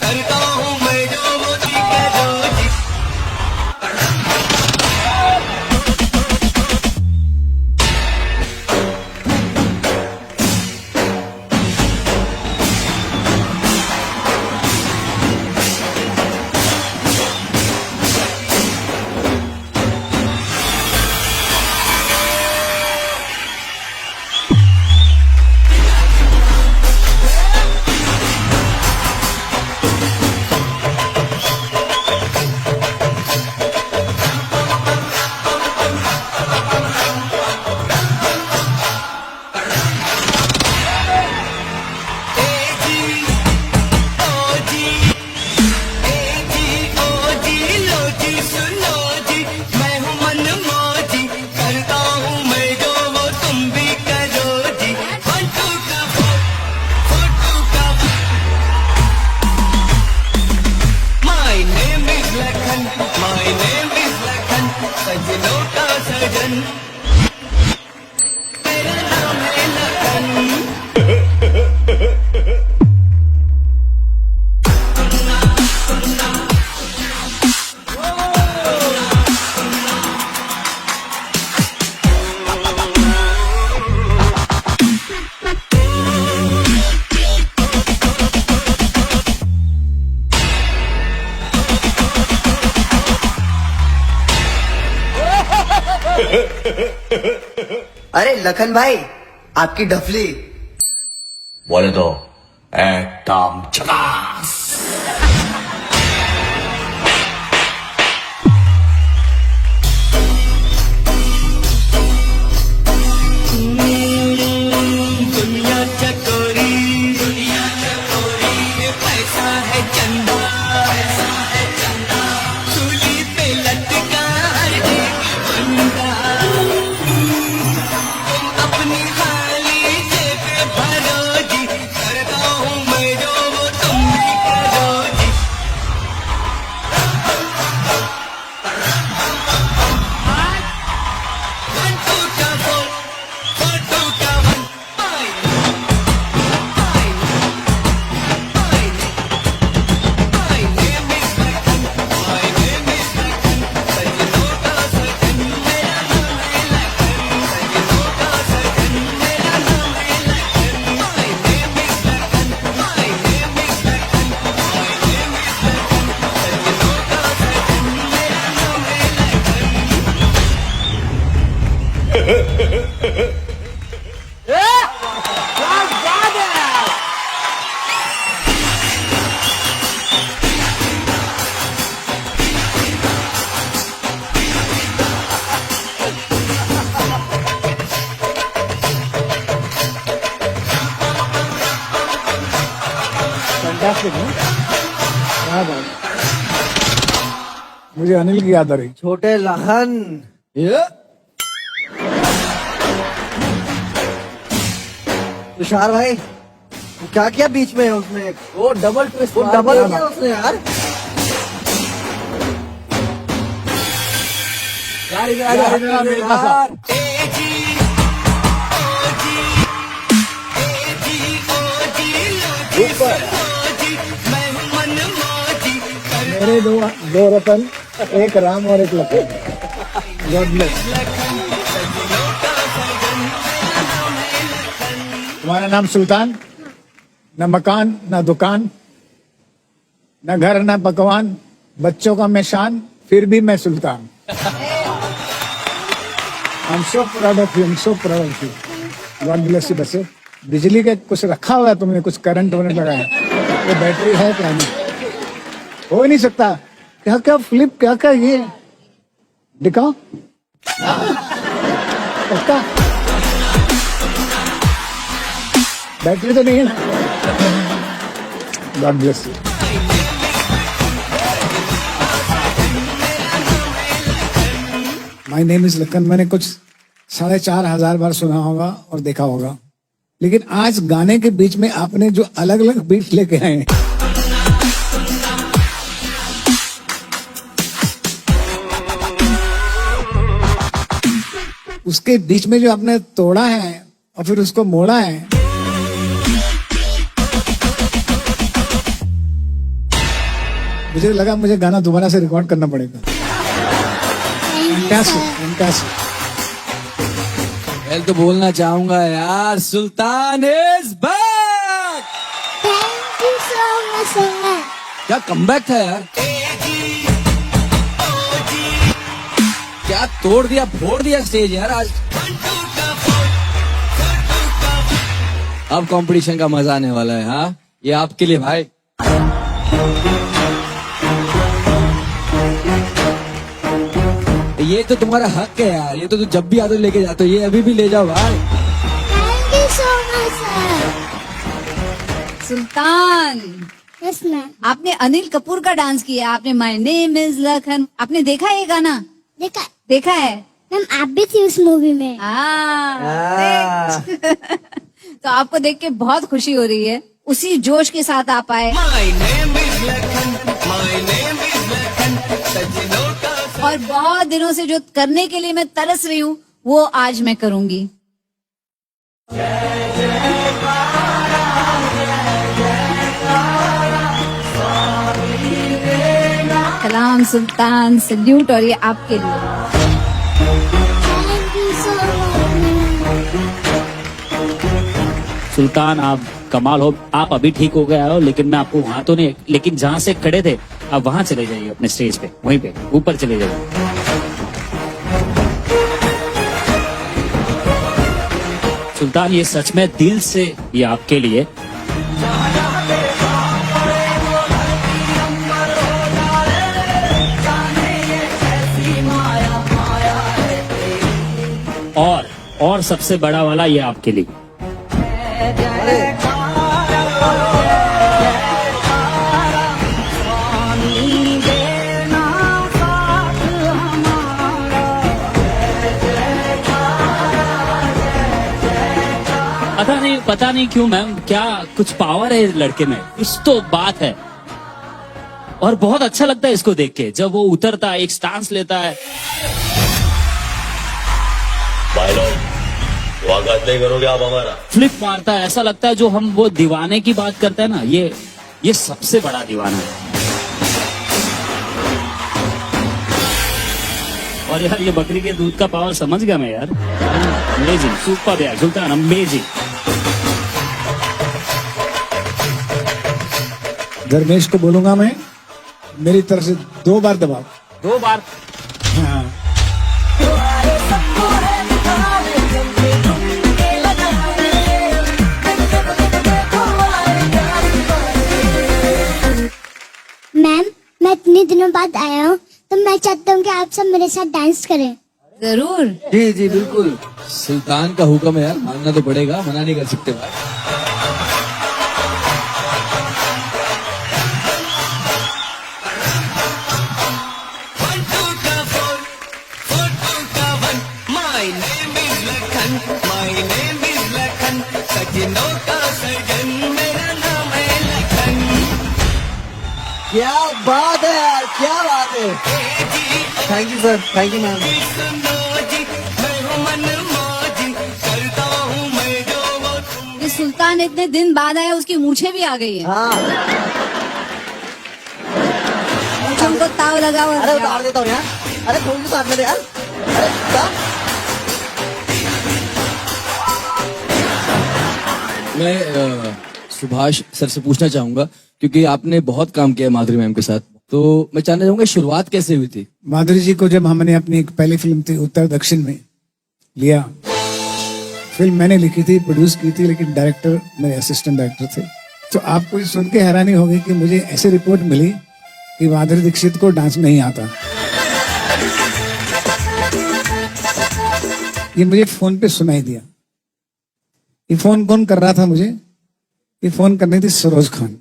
करता हूँ मैं जो वो जी के जो जी। सजनों का सजन मेरा नाम है लखन। अरे लखन भाई, आपकी डफली बोले तो एकदम झकास। दुनिया चकोरी पैसा है चंदा सूली पे लटका हर एक बंदा। अपनी खाली जेब भरो जी करता हूँ मैं जो वो तुम भी करो जी। वन टू का फोर टू का वन फैंटास्टिक है। क्या बात। मुझे अनिल की याद आ रही। छोटे लखन। ये तुषार भाई, क्या किया बीच में उसने? वो डबल ट्विस्ट, वो डबल किया उसने यार। मेरे पास आ। मेरे दो रतन, एक राम और एक लखन। God bless. तुम्हारा नाम सुल्तान, न मकान न दुकान, न घर न पकवान, बच्चों का मैं शान, फिर भी मैं सुल्तान। I'm so proud of you, I'm so proud of you. God bless you बच्चे। बिजली के कुछ रखा हुआ है तुमने, कुछ करंट होने लगा है, वो बैटरी है क्या? नहीं, हो ही नहीं सकता। क्या क्या फ्लिप, क्या क्या ये दिखाओ पक्का बैटरी तो नहीं है ना? God bless you. My name is Lakhan. मैंने कुछ 4,500 बार सुना होगा और देखा होगा, लेकिन आज गाने के बीच में आपने जो अलग अलग बीट लेके आए, उसके बीच में जो आपने तोड़ा है और फिर उसको मोड़ा है, मुझे लगा मुझे गाना दोबारा से रिकॉर्ड करना पड़ेगा। Fantastic. मैं तो बोलना चाहूंगा यार, Sultan is back. Thank you so much, sir. क्या कमबैक था यार, क्या तोड़ दिया फोड़ दिया स्टेज यार आज। अब कंपटीशन का मजा आने वाला है। हाँ, ये आपके लिए भाई। ये तो तुम्हारा हक है यार, ये तो जब भी आते हो लेके जाते हो, ये अभी भी ले जाओ भाई। Thank you so much, sir. Sultan, Yes, ma'am. आपने अनिल कपूर का डांस किया, आपने माय नेम इज लखन, आपने देखा है ये गाना? देखा देखा है? मैम, आप भी थी उस मूवी में। हाँ। तो आपको देख के बहुत खुशी हो रही है, उसी जोश के साथ आप आए। My name is Lakhan, my name is Lakhan, सजनों का और बहुत दिनों से जो करने के लिए मैं तरस रही हूँ, वो आज मैं करूंगी। कलाम सुल्तान सल्यूट, और ये आपके लिए। Thank you so much. सुल्तान आप कमाल हो। आप अभी ठीक हो गए हो, लेकिन मैं आपको वहां तो नहीं, लेकिन जहां से खड़े थे आप वहां चले जाइए, अपने स्टेज पे, वहीं पे ऊपर चले जाइए। सुल्तान ये सच में दिल से ये आपके लिए। और सबसे बड़ा वाला ये आपके लिए। पता नहीं क्यों मैम, क्या कुछ पावर है इस लड़के में, कुछ तो बात है। और बहुत अच्छा लगता है इसको देख के, जब वो उतरता है, एक स्टांस लेता है। भाई लोग स्वागत नहीं करोगे आप हमारा? फ्लिप मारता है, ऐसा लगता है जो हम वो दीवाने की बात करते हैं ना, ये सबसे बड़ा दीवाना है। और यार ये बकरी के दूध का पावर समझ गया मैं यार। अमेजिंग, सुपर यार सुल्तान, अमेजिंग। धर्मेश को बोलूंगा मैं, मेरी तरफ से 2 बार दबाओ। 2 बार? हाँ। मैम, मैं इतने दिनों बाद आया हूँ, तो मैं चाहता हूँ कि आप सब मेरे साथ डांस करें। जरूर। जी जी बिल्कुल। सुल्तान का हुक्म है यार, मानना तो पड़ेगा, मना नहीं कर सकते भाई। My name is Lakhan, सजनों का सजन, मेरा नाम है लखन। क्या बात है यार, क्या बात है। Thank you sir, thank you ma'am. सुनो जी, मैं हूँ मनमौजी, करता हूँ मैं जो वो तुम। ये सुल्तान इतने दिन बाद आया, उसकी मूछें भी आ गई है। हाँ, मूछों को ताव लगा हुआ अरे है। उतार देता हूँ यार। अरे थोड़ी सी उतार दे यार। अरे उतार। मैं सुभाष सर से पूछना चाहूंगा, क्योंकि आपने बहुत काम किया माधुरी मैम के साथ, तो मैं जानना चाहूंगा शुरुआत कैसे हुई थी? माधुरी जी को जब हमने अपनी एक पहली फिल्म थी उत्तर दक्षिण में लिया, फिल्म मैंने लिखी थी, प्रोड्यूस की थी, लेकिन डायरेक्टर मेरे असिस्टेंट डायरेक्टर थे। तो आपको ये सुन के हैरानी होगी कि मुझे ऐसी रिपोर्ट मिली कि माधुरी दीक्षित को डांस नहीं आता। ये मुझे फोन पे सुनाई दिया। ये फोन कौन कर रहा था मुझे? ये फोन कर रही थी सरोज खान।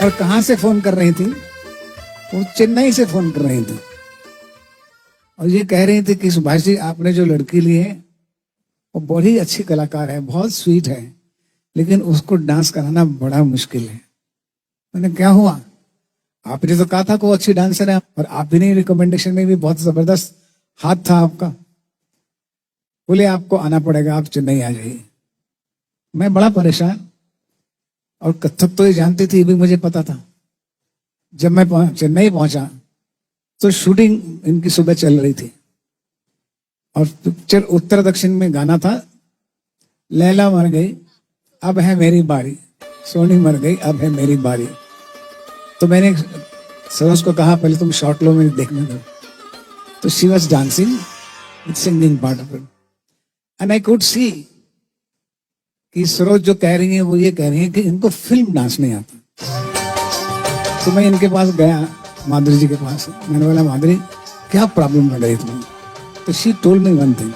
और कहां से फोन कर रही थी? वो चेन्नई से फोन कर रही थी, और ये कह रही थी कि सुभाष जी, आपने जो लड़की ली है वो बड़ी अच्छी कलाकार है, बहुत स्वीट है, लेकिन उसको डांस कराना बड़ा मुश्किल है। मैंने, क्या हुआ? आपने तो कहा था कि वो अच्छी डांसर है, और आप ही नहीं, रिकमेंडेशन में भी बहुत जबरदस्त हाथ था आपका। बोले आपको आना पड़ेगा, आप चेन्नई आ जाइए। मैं बड़ा परेशान, और कथक तो ये जानती थी, ये भी मुझे पता था। जब मैं चेन्नई पहुंचा तो शूटिंग इनकी सुबह चल रही थी और पिक्चर उत्तर दक्षिण में गाना था, लैला मर गई अब है मेरी बारी, सोनी मर गई अब है मेरी बारी। तो मैंने सरोज को कहा पहले तुम शॉर्ट लो, मैंने देखने दो। तो she was dancing with singing part of it and I could see कि सरोज जो कह रही है वो ये कह रही है कि इनको फिल्म डांस नहीं आता। तो मैं इनके पास गया, माधुरी जी के पास। मैंने बोला माधुरी क्या प्रॉब्लम लग रही तुम्हें? तो she told me one thing,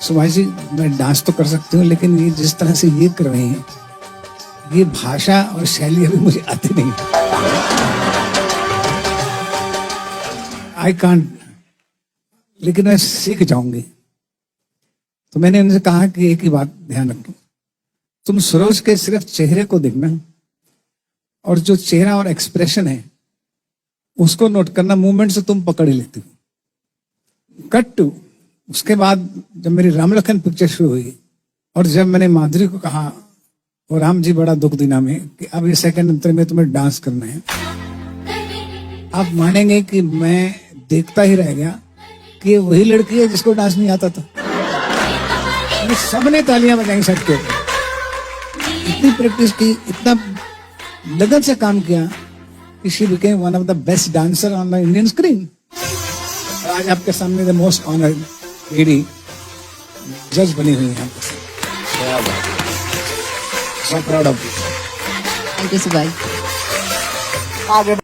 Subhash ji मैं डांस तो कर सकती हूँ लेकिन ये जिस तरह से ये कर रही हैं, ये भाषा और शैली अभी मुझे आती नहीं। आई कांट, लेकिन मैं सीख जाऊंगी। तो मैंने उनसे कहा कि एक ही बात ध्यान रखो, तुम सरोज के सिर्फ चेहरे को देखना और जो चेहरा और एक्सप्रेशन है उसको नोट करना, मूवमेंट से तुम पकड़ ही लेती हो। कट टू उसके बाद जब मेरी राम लखन पिक्चर शुरू हुई और जब मैंने माधुरी को कहा और राम जी बड़ा दुख दिना में कि अब ये सेकंड अंतर में तुम्हें डांस करना है, आप मानेंगे कि मैं देखता ही रह गया कि ये वही लड़की है जिसको डांस नहीं आता था। सबने तालियां बजाई सेट के, इतनी प्रैक्टिस की, इतना लगन से काम किया कि she became one of the best dancer on the Indian screen. आज आपके सामने द मोस्ट ऑनर्ड लेडी जज बनी हुई है। So proud of you. Thank you Subhash.